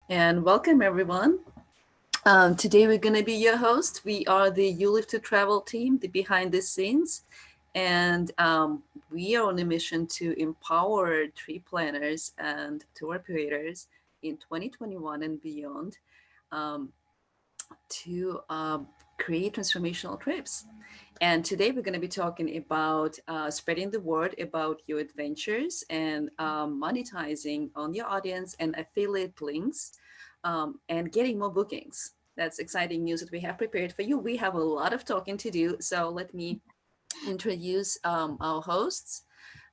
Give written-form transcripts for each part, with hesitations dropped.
And welcome everyone. Today we're going to be your host. We are the YouLi to Travel team, the behind the scenes, and we are on a mission to empower trip planners and tour operators in 2021 and beyond um, to create transformational trips. And today we're going to be talking about spreading the word about your adventures and monetizing on your audience and affiliate links and getting more bookings. That's exciting news that we have prepared for you. We have a lot of talking to do. So let me introduce our hosts.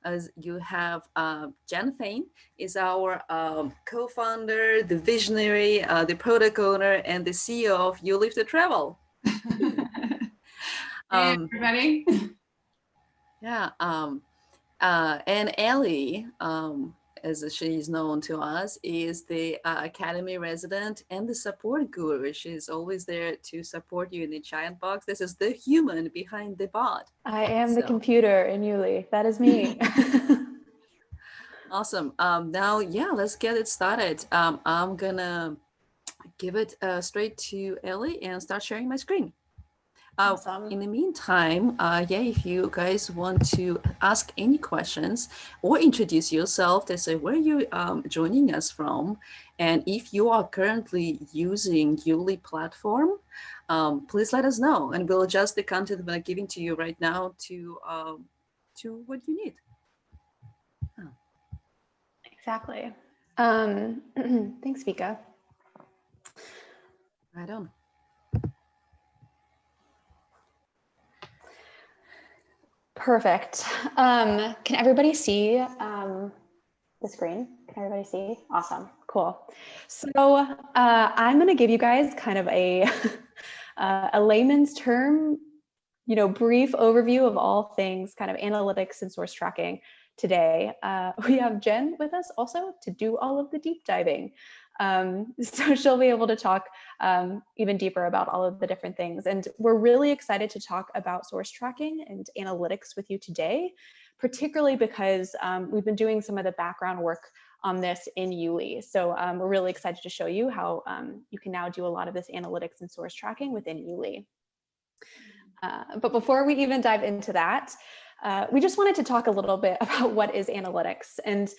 As you have Jen Fain is our co-founder, the visionary, the product owner, and the CEO of You Live to Travel. Hey, everybody. Yeah. And Ellie, as she is known to us, is the Academy resident and the support guru. She's always there to support you in the giant box. This is the human behind the bot. I am the computer in YouLi. That is me. Awesome. Now, yeah, let's get it started. I'm gonna give it straight to Ellie and start sharing my screen. Awesome. In the meantime, yeah, if you guys want to ask any questions or introduce yourself, to say where you joining us from, and if you are currently using YouLi platform, please let us know, and we'll adjust the content we're giving to you right now to what you need. Exactly. Thanks, Vika. Right on. Perfect. Can everybody see the screen? Can everybody see? Awesome. Cool. So I'm going to give you guys kind of a layman's term, brief overview of all things kind of analytics and source tracking today. We have Jen with us also to do all of the deep diving. So she'll be able to talk even deeper about all of the different things. And we're really excited to talk about source tracking and analytics with you today, particularly because we've been doing some of the background work on this in YouLi. So we're really excited to show you how you can now do a lot of this analytics and source tracking within YouLi. But before we even dive into that, we just wanted to talk a little bit about what is analytics. And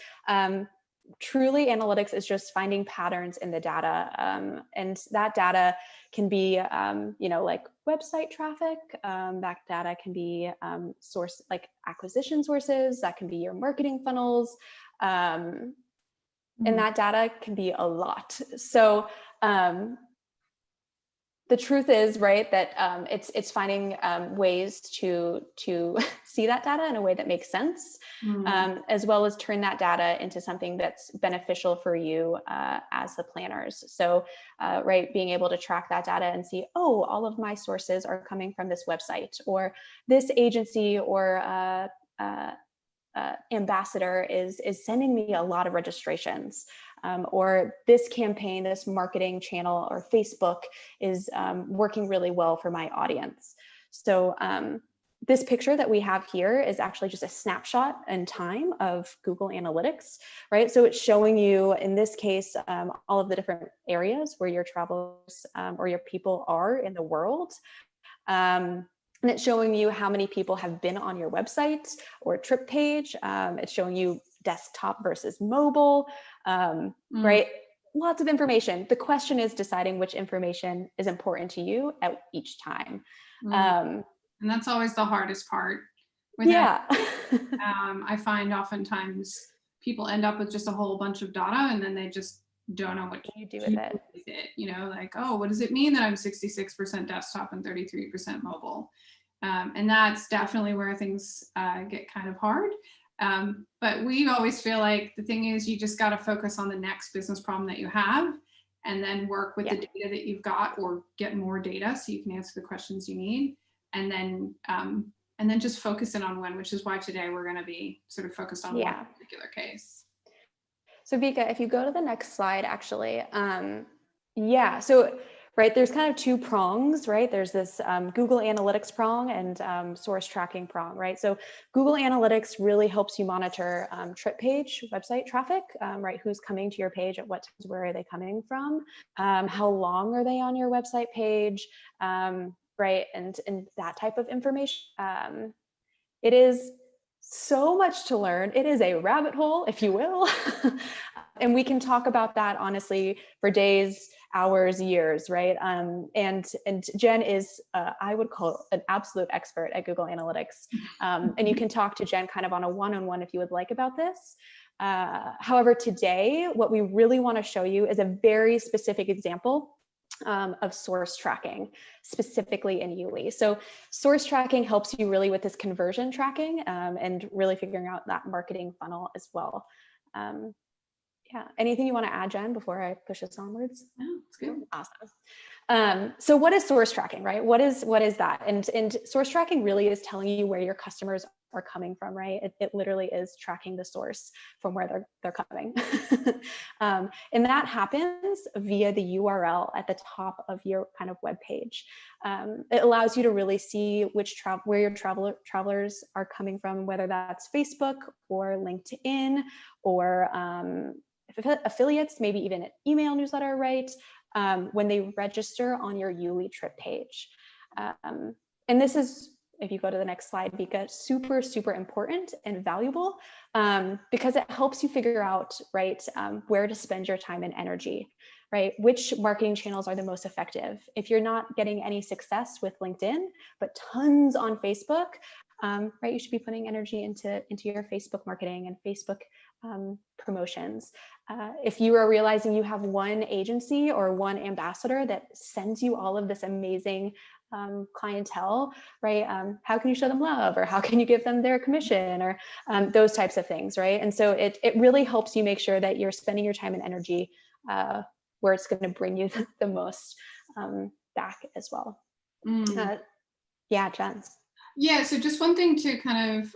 truly, analytics is just finding patterns in the data. And that data can be, like website traffic. That data can be source, like acquisition sources. That can be your marketing funnels. And that data can be a lot. So the truth is, right, that it's finding ways to see that data in a way that makes sense, as well as turn that data into something that's beneficial for you as the planners. So, right, being able to track that data and see, oh, all of my sources are coming from this website, or this agency or ambassador is sending me a lot of registrations. Or this campaign, this marketing channel or Facebook is working really well for my audience. So this picture that we have here is actually just a snapshot in time of Google Analytics, right? So it's showing you, in this case, all of the different areas where your travelers or your people are in the world. And it's showing you how many people have been on your website or trip page. It's showing you desktop versus mobile, right? Lots of information. The question is deciding which information is important to you at each time. And that's always the hardest part. I find oftentimes people end up with just a whole bunch of data and then they just don't know what you do with it. Like, oh, what does it mean that I'm 66% desktop and 33% mobile? And that's definitely where things get kind of hard. But we always feel like the thing is you just got to focus on the next business problem that you have and then work with the data that you've got or get more data so you can answer the questions you need. And then just focus in on one, which is why today we're going to be sort of focused on one particular case. So Vika, if you go to the next slide, actually, so right? There's kind of two prongs, right? There's this Google Analytics prong and source tracking prong, right? So Google Analytics really helps you monitor trip page, website traffic, right? Who's coming to your page at what times, where are they coming from? How long are they on your website page, right? And that type of information. It is so much to learn. It is a rabbit hole, if you will. And we can talk about that honestly for days, hours, years, right? And Jen is, I would call an absolute expert at Google Analytics. And you can talk to Jen kind of on a one-on-one if you would like about this. However, today, what we really want to show you is a very specific example of source tracking, specifically in YouLi. So source tracking helps you really with this conversion tracking and really figuring out that marketing funnel as well. Yeah, anything you want to add, Jen, before I push this onwards? No, it's good. Awesome. So what is source tracking, right? What is that? And source tracking really is telling you where your customers are coming from, right? It literally is tracking the source from where they're coming. And that happens via the URL at the top of your kind of web page. It allows you to really see where your travelers are coming from, whether that's Facebook or LinkedIn or affiliates, maybe even an email newsletter, right? When they register on your YouLi trip page. And this is, if you go to the next slide, Vika, super, super important and valuable because it helps you figure out, right, where to spend your time and energy, right? Which marketing channels are the most effective? If you're not getting any success with LinkedIn, but tons on Facebook, right, you should be putting energy into your Facebook marketing and Facebook promotions. If you are realizing you have one agency or one ambassador that sends you all of this amazing clientele, right? How can you show them love, or how can you give them their commission, or those types of things, right? And so it really helps you make sure that you're spending your time and energy where it's going to bring you the most back as well. Yeah, Jen. Yeah, so just one thing to kind of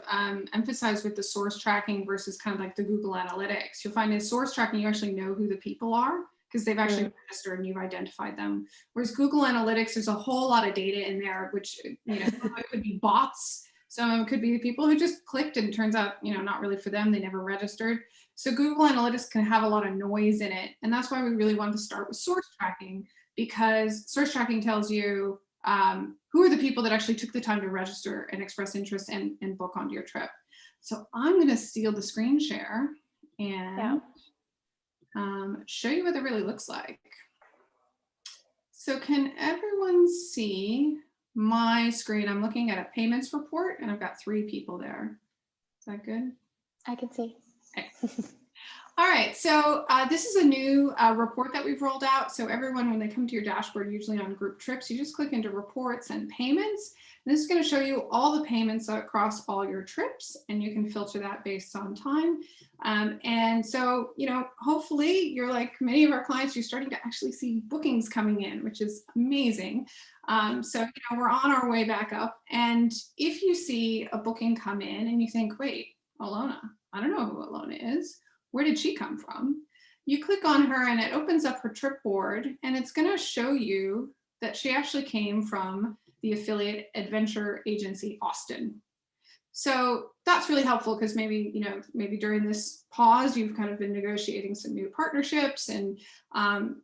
emphasize with the source tracking versus kind of like the Google Analytics, you'll find in source tracking, you actually know who the people are because they've actually registered and you've identified them. Whereas Google Analytics, there's a whole lot of data in there, which, you know, some of it could be bots. Some of it could be people who just clicked and it turns out, you know, not really for them, they never registered. So Google Analytics can have a lot of noise in it. And that's why we really wanted to start with source tracking, because source tracking tells you who are the people that actually took the time to register and express interest and book onto your trip. So I'm going to steal the screen share and show you what it really looks like. So can everyone see my screen? I'm looking at a payments report and I've got 3 people there. Is that good? I can see. Okay. All right, so this is a new report that we've rolled out. So everyone, when they come to your dashboard, usually on group trips, you just click into reports and payments. And this is going to show you all the payments across all your trips, and you can filter that based on time. And so, you know, hopefully you're like many of our clients, you're starting to actually see bookings coming in, which is amazing. So, you know, we're on our way back up. And if you see a booking come in and you think, wait, Alona, I don't know who Alona is. Where did she come from? You click on her and it opens up her trip board, and it's going to show you that she actually came from the affiliate adventure agency Austin. So that's really helpful because maybe, you know, maybe during this pause, you've kind of been negotiating some new partnerships, and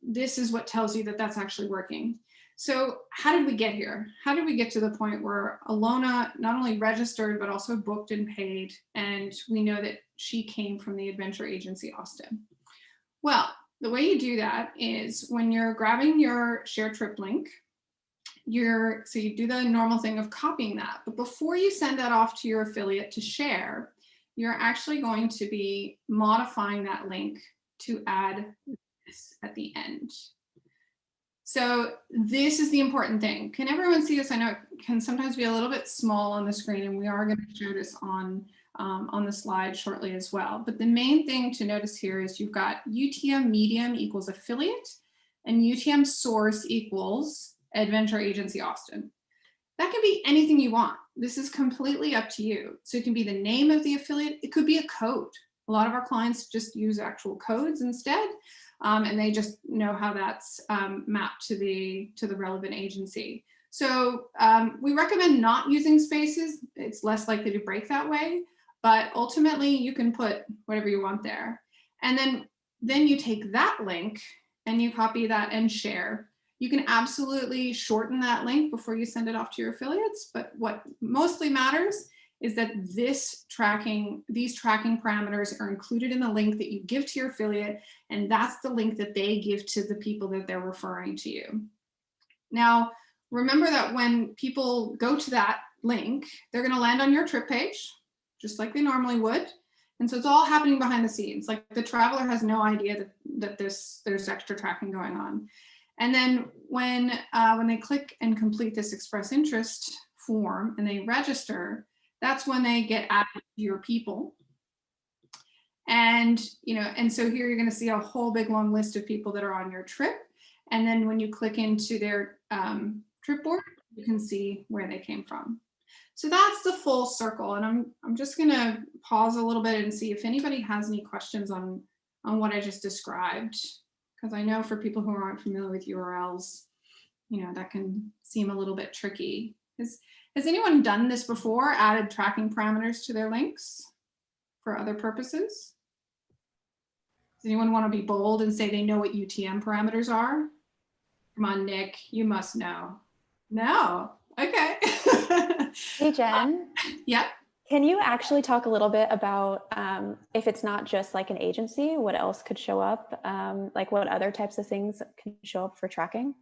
this is what tells you that that's actually working. So how did we get here? How did we get to the point where Alona not only registered, but also booked and paid, and we know that she came from the adventure agency Austin? Well, the way you do that is when you're grabbing your share trip link, so you do the normal thing of copying that, but before you send that off to your affiliate to share, you're actually going to be modifying that link to add this at the end. So this is the important thing. Can everyone see this? I know it can sometimes be a little bit small on the screen, and we are going to show this on the slide shortly as well. But the main thing to notice here is you've got UTM medium equals affiliate, and UTM source equals adventure agency Austin. That can be anything you want. This is completely up to you. So it can be the name of the affiliate. It could be a code. A lot of our clients just use actual codes instead. and they just know how that's mapped to the relevant agency. So we recommend not using spaces. It's less likely to break that way, but ultimately you can put whatever you want there. And then you take that link and you copy that and share. You can absolutely shorten that link before you send it off to your affiliates, but what mostly matters is that these tracking parameters are included in the link that you give to your affiliate, and that's the link that they give to the people that they're referring to you. Now, remember that when people go to that link, they're going to land on your trip page, just like they normally would. And so it's all happening behind the scenes. Like the traveler has no idea that there's extra tracking going on. And then when they click and complete this express interest form and they register, that's when they get added to your people. And, and so here you're going to see a whole big long list of people that are on your trip. And then when you click into their trip board, you can see where they came from. So that's the full circle. And I'm just going to pause a little bit and see if anybody has any questions on what I just described. Because I know for people who aren't familiar with URLs, that can seem a little bit tricky. Has anyone done this before, added tracking parameters to their links for other purposes? Does anyone want to be bold and say they know what UTM parameters are? Come on, Nick, you must know. No, okay. Hey, Jen. Yeah. Can you actually talk a little bit about if it's not just like an agency, what else could show up? Like what other types of things can show up for tracking?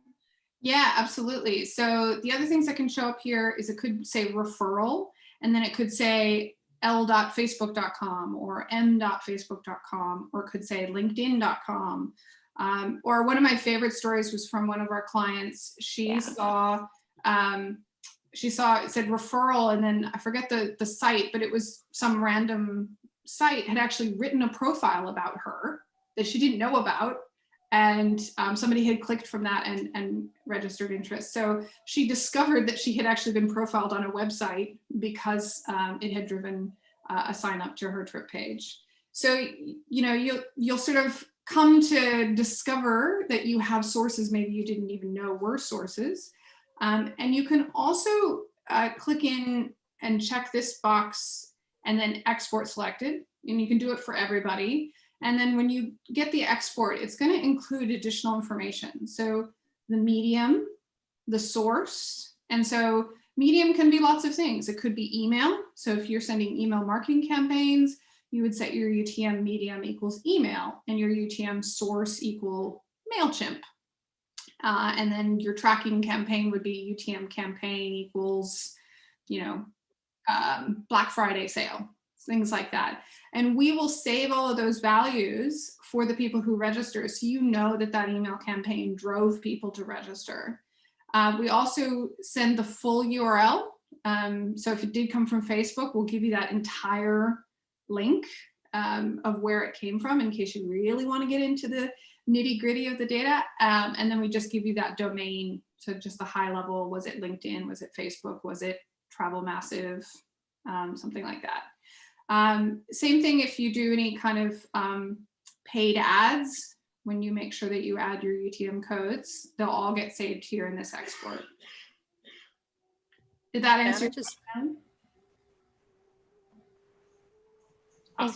Yeah, absolutely. So the other things that can show up here is it could say referral, and then it could say l.facebook.com or m.facebook.com, or it could say linkedin.com. Or one of my favorite stories was from one of our clients. She saw it said referral, and then I forget the site, but it was some random site had actually written a profile about her that she didn't know about. And somebody had clicked from that and registered interest. So she discovered that she had actually been profiled on a website because it had driven a sign up to her trip page. So, you'll sort of come to discover that you have sources maybe you didn't even know were sources. And you can also click in and check this box and then export selected, and you can do it for everybody. And then when you get the export, it's going to include additional information. So the medium, the source, and so medium can be lots of things. It could be email. So if you're sending email marketing campaigns, you would set your UTM medium equals email and your UTM source equal MailChimp. And then your tracking campaign would be UTM campaign equals, Black Friday sale, things like that. And we will save all of those values for the people who register, so you know that email campaign drove people to register. We also send the full URL. So if it did come from Facebook, we'll give you that entire link of where it came from in case you really want to get into the nitty gritty of the data. And then we just give you that domain. So just the high level, was it LinkedIn? Was it Facebook? Was it Travel Massive? Something like that. Same thing if you do any kind of paid ads, when you make sure that you add your UTM codes, they'll all get saved here in this export. Did that answer your question?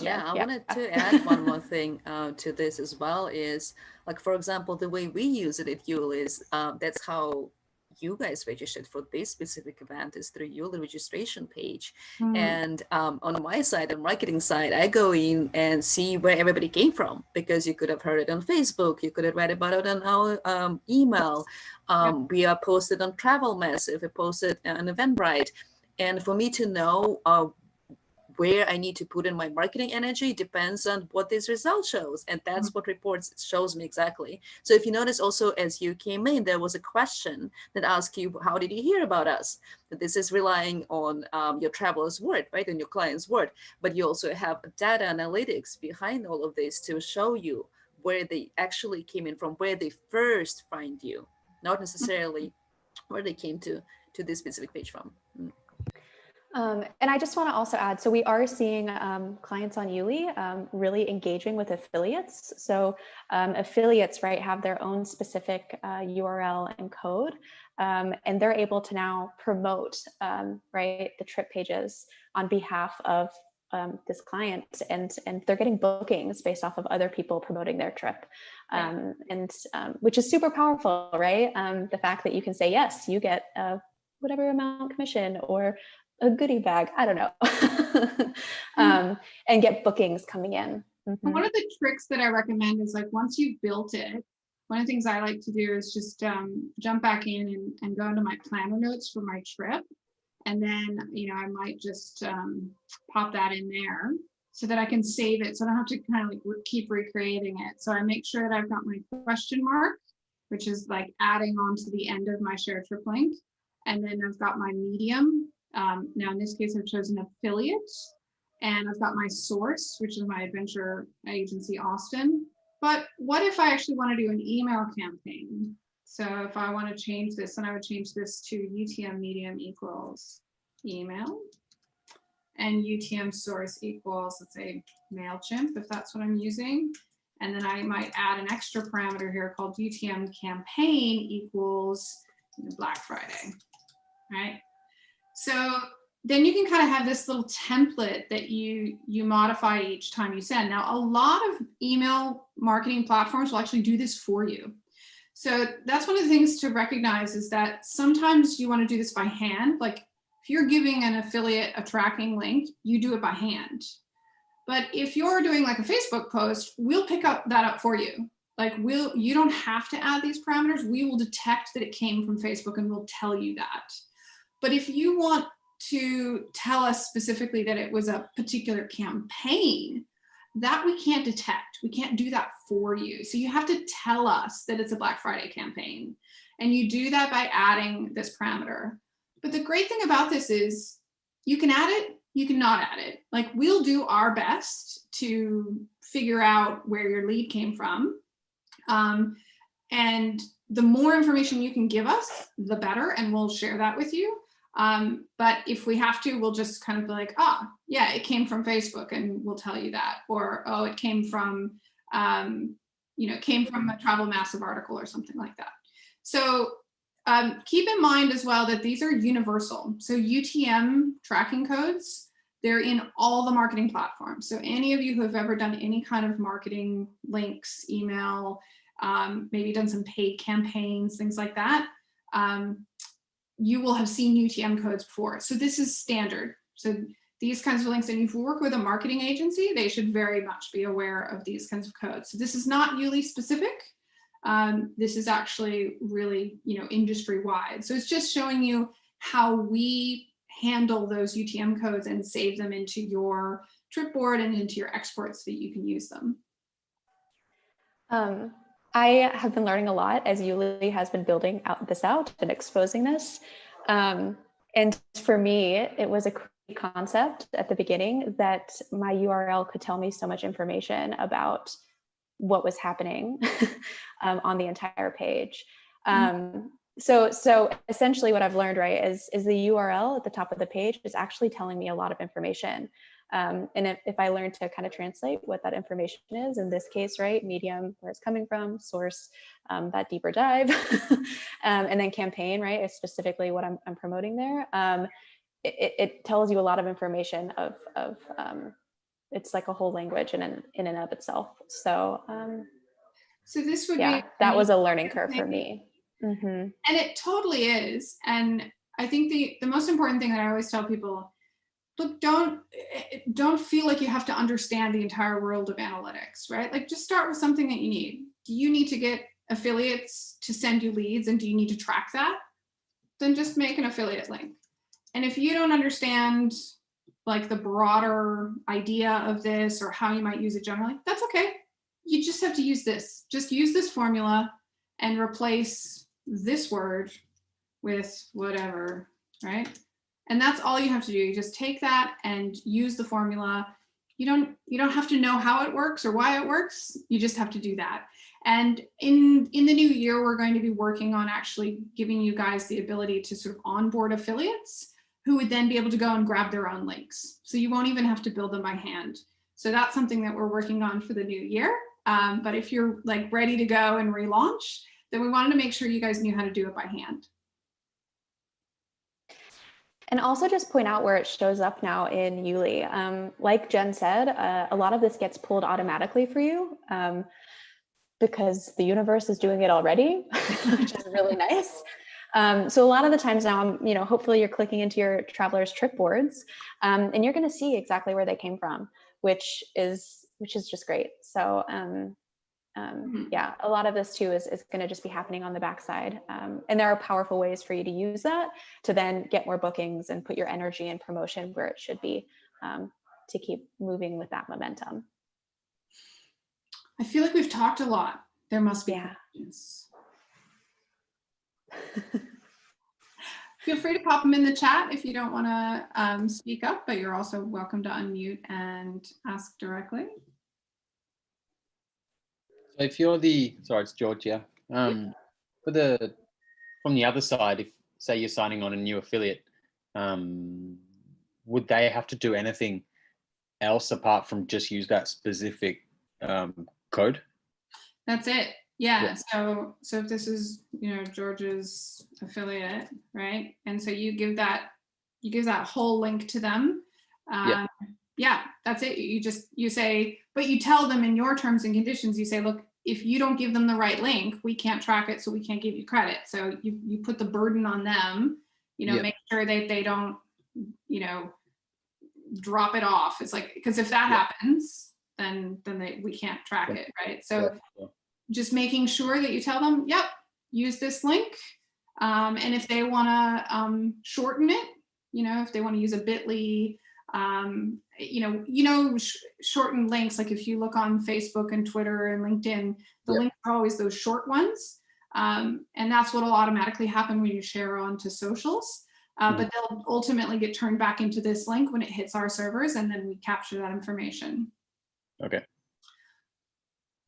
Yeah, I wanted to add one more thing to this as well is, like, for example, the way we use it at YouLi is that's how you guys registered for this specific event is through YouLi registration page. And on my side, on marketing side, I go in and see where everybody came from, because you could have heard it on Facebook, you could have read about it on our email. We are posted on Travel Massive, we posted on Eventbrite. And for me to know where I need to put in my marketing energy depends on what this result shows. And that's what reports shows me exactly. So if you notice also, as you came in, there was a question that asked you, how did you hear about us? That this is relying on your traveler's word, right? And your client's word. But you also have data analytics behind all of this to show you where they actually came in from, where they first find you, not necessarily where they came to this specific page from. And I just want to also add, so we are seeing clients on YouLi really engaging with affiliates. So affiliates, right, have their own specific URL and code, and they're able to now promote, right, the trip pages on behalf of this client, and they're getting bookings based off of other people promoting their trip, and which is super powerful, right? The fact that you can say, yes, you get whatever amount commission or a goodie bag, I don't know, and get bookings coming in. Mm-hmm. One of the tricks that I recommend is, like, once you've built it, one of the things I like to do is just jump back in and go into my planner notes for my trip. And then, I might just pop that in there so that I can save it. So I don't have to kind of like keep recreating it. So I make sure that I've got my question mark, which is like adding on to the end of my share trip link. And then I've got my medium. Now in this case, I've chosen affiliate, and I've got my source, which is my adventure agency, Austin. But what if I actually want to do an email campaign? So if I want to change this, then I would change this to UTM medium equals email, and UTM source equals, let's say, MailChimp, if that's what I'm using. And then I might add an extra parameter here called UTM campaign equals Black Friday, right? So then you can kind of have this little template that you modify each time you send. Now, a lot of email marketing platforms will actually do this for you. So that's one of the things to recognize, is that sometimes you want to do this by hand. Like if you're giving an affiliate a tracking link, you do it by hand. But if you're doing like a Facebook post, we'll pick that up for you. Like you don't have to add these parameters. We will detect that it came from Facebook and we'll tell you that. But if you want to tell us specifically that it was a particular campaign, that we can't detect. We can't do that for you. So you have to tell us that it's a Black Friday campaign. And you do that by adding this parameter. But the great thing about this is you can add it, you can not add it. Like we'll do our best to figure out where your lead came from. And the more information you can give us, the better, and we'll share that with you. But if we have to, we'll just kind of be like, yeah, it came from Facebook, and we'll tell you that. Or, oh, it came from, came from a Travel Massive article or something like that. So keep in mind as well that these are universal. So UTM tracking codes, they're in all the marketing platforms. So any of you who have ever done any kind of marketing links, email, maybe done some paid campaigns, things like that, you will have seen UTM codes before. So this is standard. So these kinds of links, and if you work with a marketing agency, they should very much be aware of these kinds of codes. So this is not YouLi specific. This is actually really, industry wide. So it's just showing you how we handle those UTM codes and save them into your trip board and into your exports so that you can use them. I have been learning a lot as YouLi has been building this out and exposing this. And for me, it was a great concept at the beginning that my URL could tell me so much information about what was happening on the entire page. So essentially what I've learned, right, is the URL at the top of the page is actually telling me a lot of information. And if I learn to kind of translate what that information is, in this case, right, medium, where it's coming from, source, that deeper dive, and then campaign, right, is specifically what I'm promoting there. It tells you a lot of information of it's like a whole language in and of itself. So, so this would be that was a learning curve for me. Mm-hmm. And it totally is. And I think the most important thing that I always tell people, look, don't feel like you have to understand the entire world of analytics, right? Like just start with something that you need. Do you need to get affiliates to send you leads, and do you need to track that? Then just make an affiliate link. And if you don't understand like the broader idea of this or how you might use it generally, that's okay. You just have to use this. Just use this formula and replace this word with whatever, right? And that's all you have to do. You just take that and use the formula. You don't have to know how it works or why it works. You just have to do that. And in the new year, we're going to be working on actually giving you guys the ability to sort of onboard affiliates who would then be able to go and grab their own links. So you won't even have to build them by hand. So that's something that we're working on for the new year. But if you're like ready to go and relaunch, then we wanted to make sure you guys knew how to do it by hand. And also just point out where it shows up now in YouLi. Like Jen said, a lot of this gets pulled automatically for you because the universe is doing it already, which is really nice. So a lot of the times now, hopefully you're clicking into your travelers' trip boards, and you're going to see exactly where they came from, which is just great. So yeah, a lot of this too is going to just be happening on the backside. And there are powerful ways for you to use that to then get more bookings and put your energy and promotion where it should be, to keep moving with that momentum. I feel like we've talked a lot. There must be questions. Feel free to pop them in the chat if you don't want to speak up, but you're also welcome to unmute and ask directly. So if you're sorry, it's George, yeah. From the other side, if say you're signing on a new affiliate, would they have to do anything else apart from just use that specific code? That's it. Yeah. So if this is, George's affiliate, right? And so you give that whole link to them. Yeah, that's it. You say, but you tell them in your terms and conditions, you say, look, if you don't give them the right link, we can't track it, so we can't give you credit. So you put the burden on them, make sure that they don't, drop it off. It's like, because if that happens, then we can't track it, right? So just making sure that you tell them, yep, use this link. And if they want to shorten it, if they want to use a bit.ly, shortened links, like if you look on Facebook and Twitter and LinkedIn, the links are always those short ones. And that's what will automatically happen when you share onto socials. But they'll ultimately get turned back into this link when it hits our servers, and then we capture that information. Okay.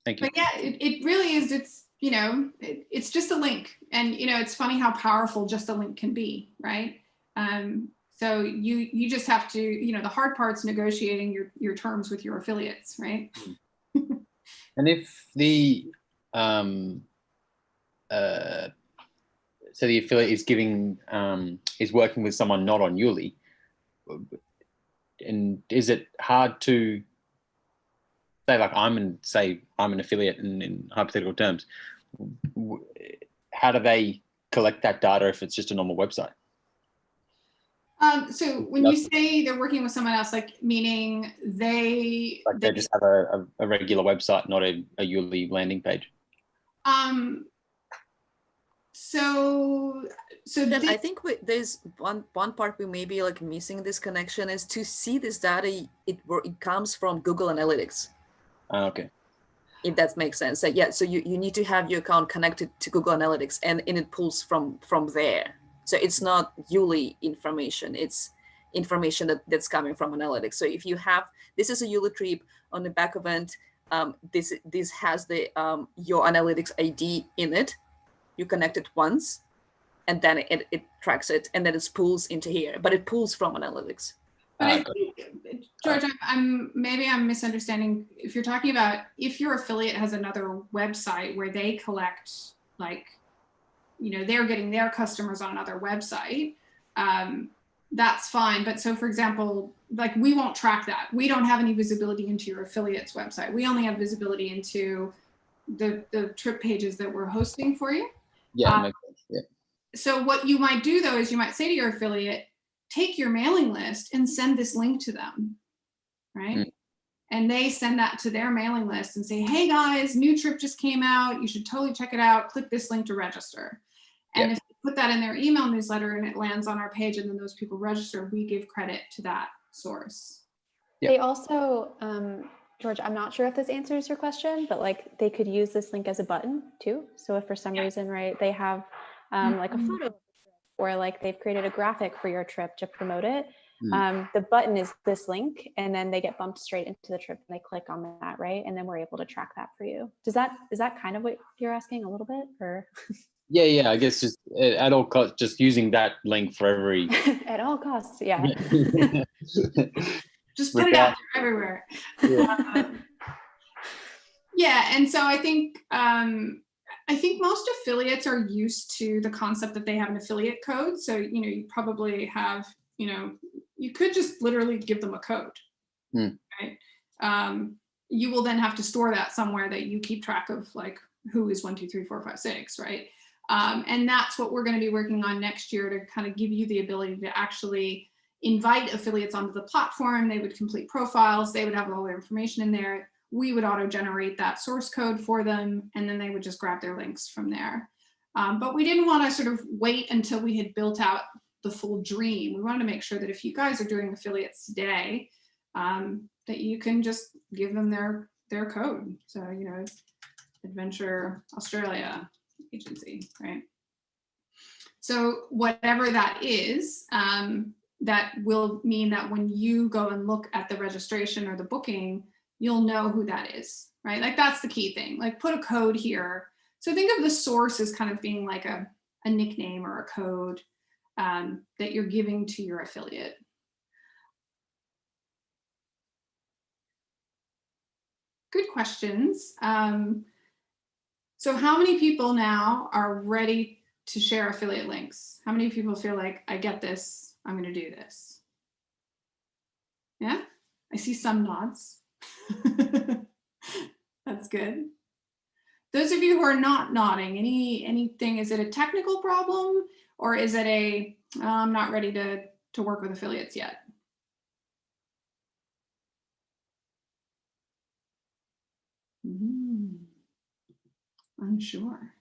Thank you. But yeah, it really is, it's just a link. And, it's funny how powerful just a link can be, right? So you just have to, the hard part's negotiating your terms with your affiliates, right? And if the so the affiliate is is working with someone not on YouLi, and is it hard to say, like, I'm an affiliate in hypothetical terms, how do they collect that data if it's just a normal website? So when you say they're working with someone else, like meaning they just have a regular website, not a YouLi landing page. So I think there's one part we may be like missing this connection is to see this data. It comes from Google Analytics. Okay. If that makes sense. So yeah, so you need to have your account connected to Google Analytics, and it pulls from there. So it's not YouLi information, it's information that's coming from analytics. So if you have, this is a YouLi trip on the back event, this has the your analytics ID in it. You connect it once, and then it tracks it, and then it pulls into here, but it pulls from analytics. But I think, George, I'm misunderstanding. If you're talking about if your affiliate has another website where they collect, like, they're getting their customers on another website, that's fine. But so, for example, like, we won't track that. We don't have any visibility into your affiliate's website. We only have visibility into the trip pages that we're hosting for you. Yeah, makes sense. Yeah. So what you might do, though, is you might say to your affiliate, take your mailing list and send this link to them, right? And they send that to their mailing list and say, hey guys, new trip just came out. You should totally check it out. Click this link to register. And if you put that in their email newsletter and it lands on our page and then those people register, we give credit to that source. They also, George, I'm not sure if this answers your question, but like they could use this link as a button too. So if for some reason, right, they have like a photo, or like they've created a graphic for your trip to promote it, the button is this link, and then they get bumped straight into the trip and they click on that, right? And then we're able to track that for you. Is that kind of what you're asking a little bit, or? Yeah. I guess just at all costs, just using that link for every. At all costs, yeah. Just put it out there everywhere. Yeah. Yeah, and so I think most affiliates are used to the concept that they have an affiliate code. So you probably have you could just literally give them a code, right? You will then have to store that somewhere that you keep track of, like who is 1, 2, 3, 4, 5, 6, right? And that's what we're going to be working on next year, to kind of give you the ability to actually invite affiliates onto the platform. They would complete profiles, they would have all their information in there. We would auto-generate that source code for them, and then they would just grab their links from there. But we didn't want to sort of wait until we had built out the full dream. We wanted to make sure that if you guys are doing affiliates today, that you can just give them their code. So, Adventure Australia agency, right? So whatever that is, that will mean that when you go and look at the registration or the booking, you'll know who that is, right? Like that's the key thing. Like put a code here. So think of the source as kind of being like a nickname or a code that you're giving to your affiliate. Good questions. So how many people now are ready to share affiliate links? How many people feel like, I get this, I'm going to do this? Yeah, I see some nods. That's good. Those of you who are not nodding, anything, is it a technical problem, or is it a, I'm not ready to work with affiliates yet? Unsure.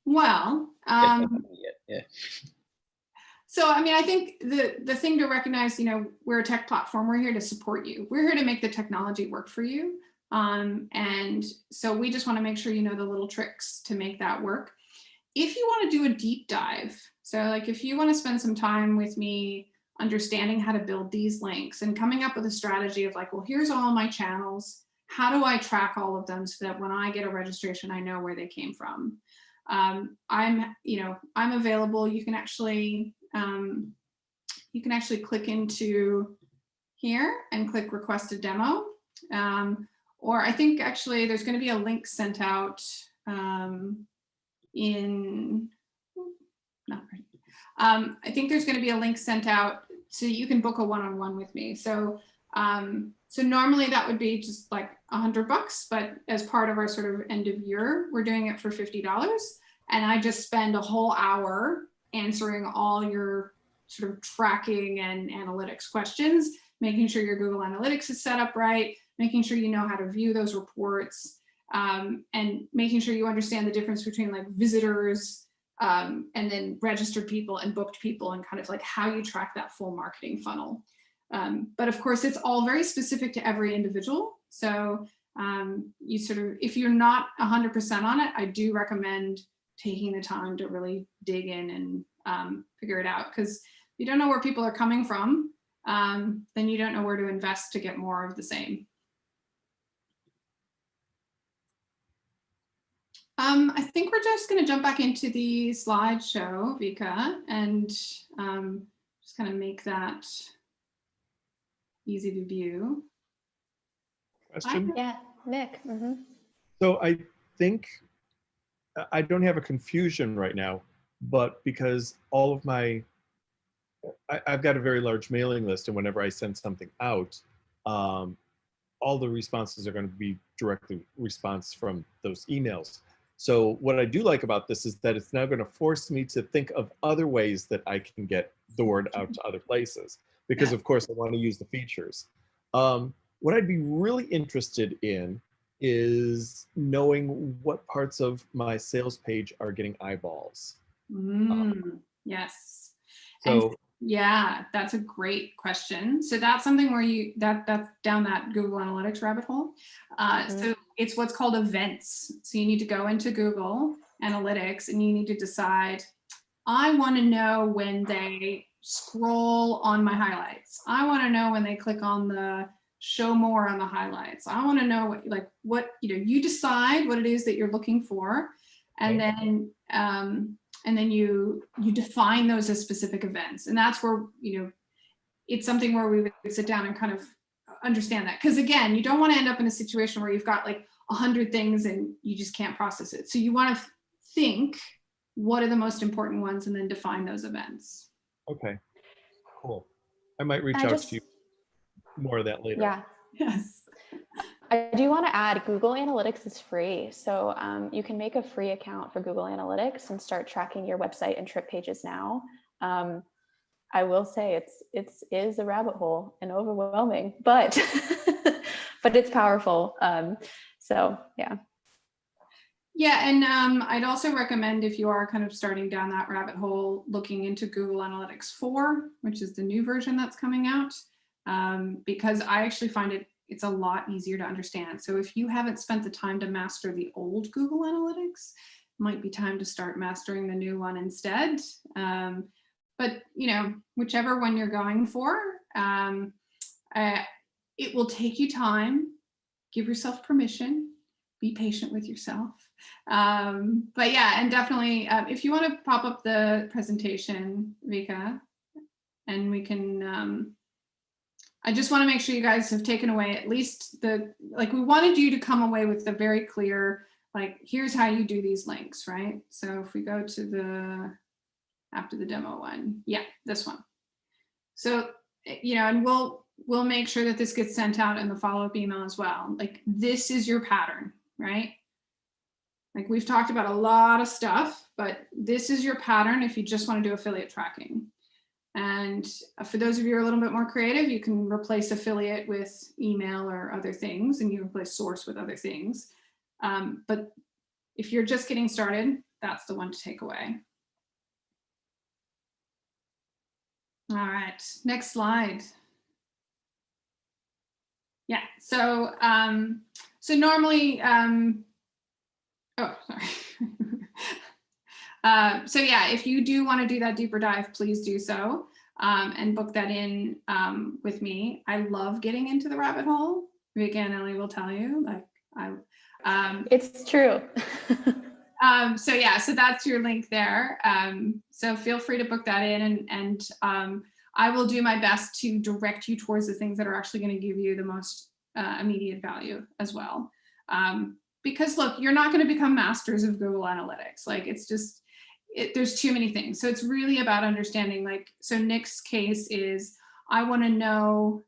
Well, yeah. So, I mean, I think the thing to recognize, we're a tech platform. We're here to support you. We're here to make the technology work for you. And so we just want to make sure you know the little tricks to make that work. If you want to do a deep dive, so like if you want to spend some time with me understanding how to build these links and coming up with a strategy of like, well, here's all my channels. How do I track all of them so that when I get a registration, I know where they came from? I'm available. You can actually click into here and click request a demo. Or I think actually there's going to be a link sent out I think there's going to be a link sent out so you can book a one-on-one with me. So so normally that would be just like $100, but as part of our sort of end of year, we're doing it for $50. And I just spend a whole hour answering all your sort of tracking and analytics questions, making sure your Google Analytics is set up right, making sure you know how to view those reports, and making sure you understand the difference between like visitors and then registered people and booked people, and kind of like how you track that full marketing funnel. But of course, it's all very specific to every individual. So you sort of, if you're not 100% on it, I do recommend taking the time to really dig in and figure it out. Because if you don't know where people are coming from, then you don't know where to invest to get more of the same. I think we're just going to jump back into the slideshow, Vika, and just kind of make that easy to view. Question? Yeah, Nick. So I think I don't have a confusion right now, but because all of I've got a very large mailing list, and whenever I send something out, all the responses are going to be directly response from those emails. So what I do like about this is that it's now going to force me to think of other ways that I can get the word out to other places, because of course I want to use the features. What I'd be really interested in is knowing what parts of my sales page are getting eyeballs. Yes. So And yeah, that's a great question. So that's something where that's down that Google Analytics rabbit hole. So it's what's called events. So you need to go into Google Analytics and you need to decide, I want to know when they scroll on my highlights. I want to know when they click on the show more on the highlights. I want to know what you decide what it is that you're looking for. And then you define those as specific events. And that's where, it's something where we would sit down and kind of understand that. Because again, you don't want to end up in a situation where you've got like 100 things and you just can't process it. So you want to think, what are the most important ones, and then define those events. Okay, cool. I might reach And out to you more of that later. Yeah. Yes. I do want to add, Google Analytics is free. So you can make a free account for Google Analytics and start tracking your website and trip pages now. I will say it is a rabbit hole and overwhelming, but but it's powerful. So yeah. Yeah, and I'd also recommend, if you are kind of starting down that rabbit hole, looking into Google Analytics 4, which is the new version that's coming out, because I actually find it's a lot easier to understand. So if you haven't spent the time to master the old Google Analytics, it might be time to start mastering the new one instead. But whichever one you're going for, it will take you time. Give yourself permission. Be patient with yourself. But yeah, and definitely, if you want to pop up the presentation, Vika, and we can, I just want to make sure you guys have taken away at least we wanted you to come away with the very clear, here's how you do these links, right? So if we go to after the demo one, yeah, this one. So, and we'll make sure that this gets sent out in the follow-up email as well. This is your pattern, right? We've talked about a lot of stuff, but this is your pattern if you just want to do affiliate tracking. And for those of you who are a little bit more creative, you can replace affiliate with email or other things, and you replace source with other things. But if you're just getting started, that's the one to take away. All right, next slide. Yeah, so normally, oh, sorry. So yeah, if you do want to do that deeper dive, please do so, and book that in with me. I love getting into the rabbit hole. Vika and Ellie will tell you, it's true. So yeah, so that's your link there. So feel free to book that in, and I will do my best to direct you towards the things that are actually going to give you the most immediate value as well. Because look, you're not going to become masters of Google Analytics. It's just, there's too many things. So it's really about understanding, so Nick's case is, I want to know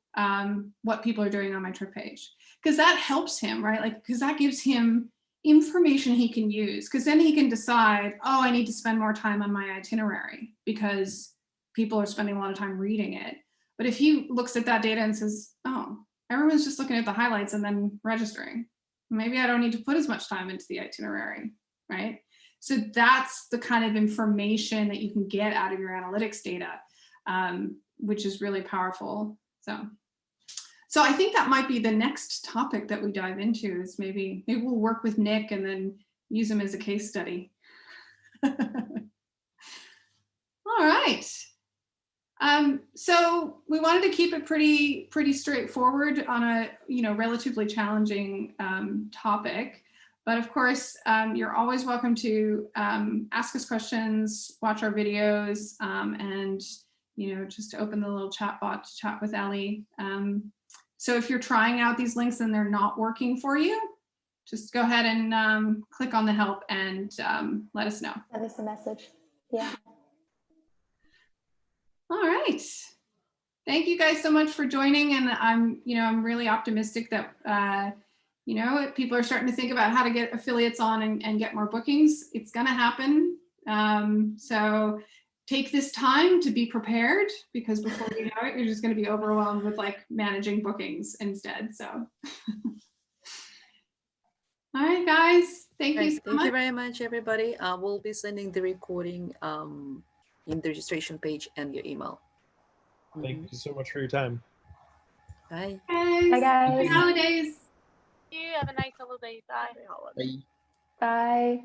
what people are doing on my trip page, because that helps him, right? Because that gives him information he can use, because then he can decide, oh, I need to spend more time on my itinerary because people are spending a lot of time reading it. But if he looks at that data and says, oh, everyone's just looking at the highlights and then registering, maybe I don't need to put as much time into the itinerary, right? So that's the kind of information that you can get out of your analytics data, which is really powerful. So I think that might be the next topic that we dive into, is maybe we'll work with Nick and then use him as a case study. All right. So we wanted to keep it pretty straightforward on a relatively challenging topic, but of course you're always welcome to ask us questions, watch our videos, and just open the little chat bot to chat with Ellie. So if you're trying out these links and they're not working for you, just go ahead and click on the help and let us know. Send us a message. Yeah. All right. Thank you guys so much for joining. And I'm really optimistic that, people are starting to think about how to get affiliates on and get more bookings. It's going to happen. So take this time to be prepared, because before you know it, you're just going to be overwhelmed with managing bookings instead. So, all right, guys, thank you so much. Thank you very much, everybody. We'll be sending the recording in the registration page and your email. Thank you so much for your time. Bye. Bye, guys. Happy holidays. You have a nice holiday. Bye. Bye. Bye.